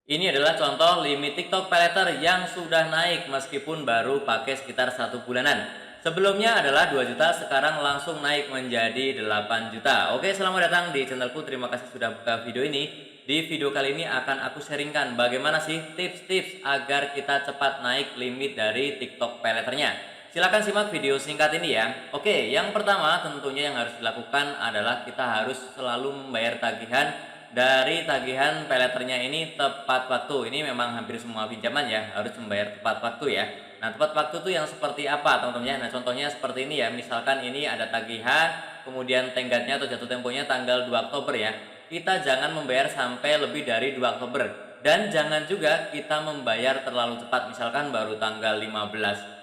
Ini adalah contoh limit TikTok Paylater yang sudah naik meskipun baru pakai sekitar 1 bulanan. Sebelumnya adalah 2 juta, sekarang langsung naik menjadi 8 juta. Oke, selamat datang di channelku. Terima kasih sudah buka video ini. Di video kali ini akan aku sharingkan bagaimana sih tips-tips agar kita cepat naik limit dari TikTok Paylaternya. Silahkan simak video singkat ini ya. Oke, yang pertama tentunya yang harus dilakukan adalah kita harus selalu membayar tagihan dari tagihan paylaternya ini tepat waktu. Ini memang hampir semua pinjaman ya, harus membayar tepat waktu ya. Nah, tepat waktu itu yang seperti apa teman-teman ya? Nah, contohnya seperti ini ya. Misalkan ini ada tagihan, kemudian tenggatnya atau jatuh temponya tanggal 2 Oktober ya. Kita jangan membayar sampai lebih dari 2 Oktober. Dan jangan juga kita membayar terlalu cepat. Misalkan baru tanggal 15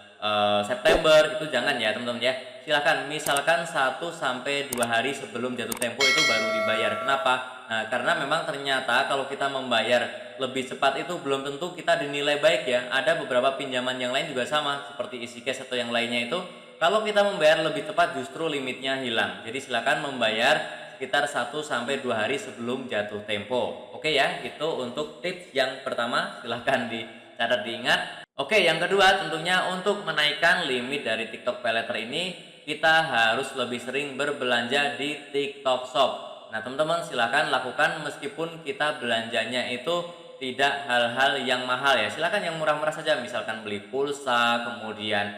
September, itu jangan ya teman-teman ya. Silahkan, misalkan 1 sampai 2 hari sebelum jatuh tempo itu baru dibayar. Kenapa? Nah, karena memang ternyata kalau kita membayar lebih cepat itu belum tentu kita dinilai baik ya. Ada beberapa pinjaman yang lain juga sama, seperti isi cash atau yang lainnya itu. Kalau kita membayar lebih cepat justru limitnya hilang. Jadi silakan membayar sekitar 1 sampai 2 hari sebelum jatuh tempo. Oke ya, itu untuk tips yang pertama. Silahkan dicatat, diingat. Oke, yang kedua tentunya untuk menaikkan limit dari TikTok Paylater ini, kita harus lebih sering berbelanja di TikTok Shop. Nah, teman-teman silahkan lakukan meskipun kita belanjanya itu tidak hal-hal yang mahal ya. Silahkan yang murah-murah saja, misalkan beli pulsa, kemudian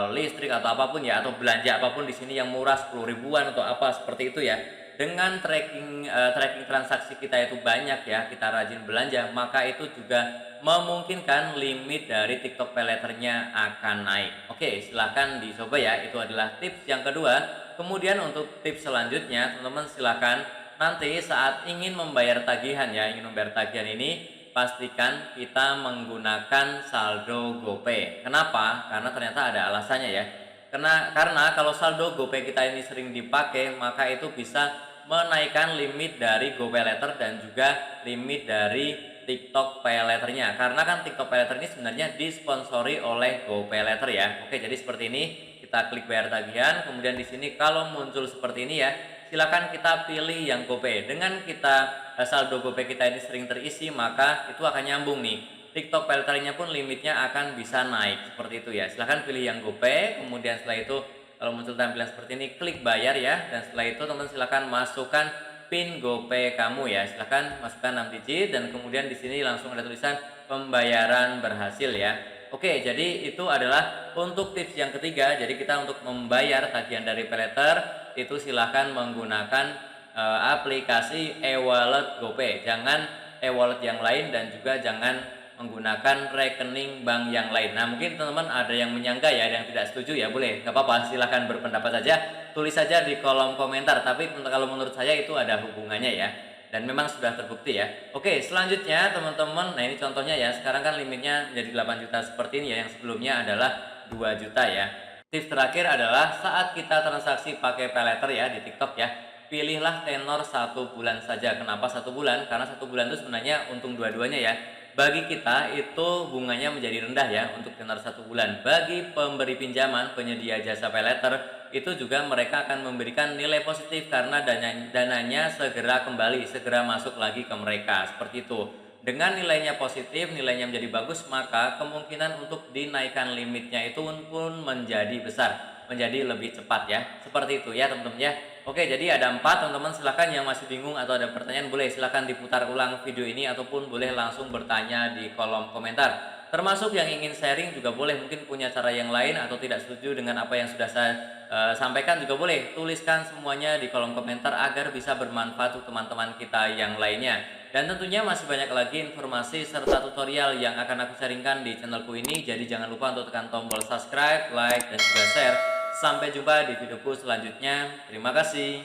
listrik atau apapun ya, atau belanja apapun di sini yang murah 10 ribuan atau apa seperti itu ya. Dengan tracking transaksi kita itu banyak ya, kita rajin belanja, maka itu juga memungkinkan limit dari TikTok Paylaternya akan naik. Oke, silahkan dicoba ya. Itu adalah tips yang kedua. Kemudian untuk tips selanjutnya, teman-teman silahkan nanti saat ingin membayar tagihan ya, ingin membayar tagihan ini, pastikan kita menggunakan saldo GoPay. Kenapa? Karena ternyata ada alasannya ya. Karena kalau saldo GoPay kita ini sering dipakai, maka itu bisa menaikkan limit dari GoPayLater dan juga limit dari TikTok Paylaternya. Karena kan TikTok Paylater ini sebenarnya disponsori oleh GoPayLater ya. Oke, jadi seperti ini. Kita klik bayar tagihan, kemudian di sini kalau muncul seperti ini ya, silakan kita pilih yang GoPay. Dengan kita saldo GoPay kita ini sering terisi, maka itu akan nyambung nih. TikTok Paylaternya pun limitnya akan bisa naik seperti itu ya. Silakan pilih yang GoPay, kemudian setelah itu kalau muncul tampilan seperti ini, klik bayar ya, dan setelah itu teman-teman silakan masukkan PIN GoPay kamu ya. Silakan masukkan 6 digit dan kemudian di sini langsung ada tulisan pembayaran berhasil ya. Oke, jadi itu adalah untuk tips yang ketiga. Jadi kita untuk membayar tagihan dari paylater itu silahkan menggunakan aplikasi e-wallet GoPay. Jangan e-wallet yang lain dan juga jangan menggunakan rekening bank yang lain. Nah, mungkin teman-teman ada yang menyangka ya, ada yang tidak setuju ya, boleh, nggak apa-apa, silahkan berpendapat saja, tulis saja di kolom komentar. Tapi kalau menurut saya itu ada hubungannya ya, dan memang sudah terbukti ya. Oke, selanjutnya teman-teman, nah ini contohnya ya, sekarang kan limitnya menjadi 8 juta seperti ini ya, yang sebelumnya adalah 2 juta ya. Tips terakhir adalah saat kita transaksi pakai paylater ya di TikTok ya, pilihlah tenor 1 bulan saja. Kenapa 1 bulan? Karena 1 bulan itu sebenarnya untung dua-duanya ya. Bagi kita itu bunganya menjadi rendah ya untuk tenor 1 bulan. Bagi pemberi pinjaman, penyedia jasa paylater, itu juga mereka akan memberikan nilai positif karena dananya segera kembali, segera masuk lagi ke mereka, seperti itu. Dengan nilainya positif, nilainya menjadi bagus, maka kemungkinan untuk dinaikkan limitnya itu pun menjadi besar, menjadi lebih cepat ya. Seperti itu ya teman-teman ya. Oke, jadi ada 4 teman-teman, silahkan yang masih bingung atau ada pertanyaan boleh silahkan diputar ulang video ini ataupun boleh langsung bertanya di kolom komentar. Termasuk yang ingin sharing juga boleh, mungkin punya cara yang lain atau tidak setuju dengan apa yang sudah saya sampaikan juga boleh. Tuliskan semuanya di kolom komentar agar bisa bermanfaat untuk teman-teman kita yang lainnya. Dan tentunya masih banyak lagi informasi serta tutorial yang akan aku sharingkan di channelku ini. Jadi jangan lupa untuk tekan tombol subscribe, like, dan juga share. Sampai jumpa di videoku selanjutnya. Terima kasih.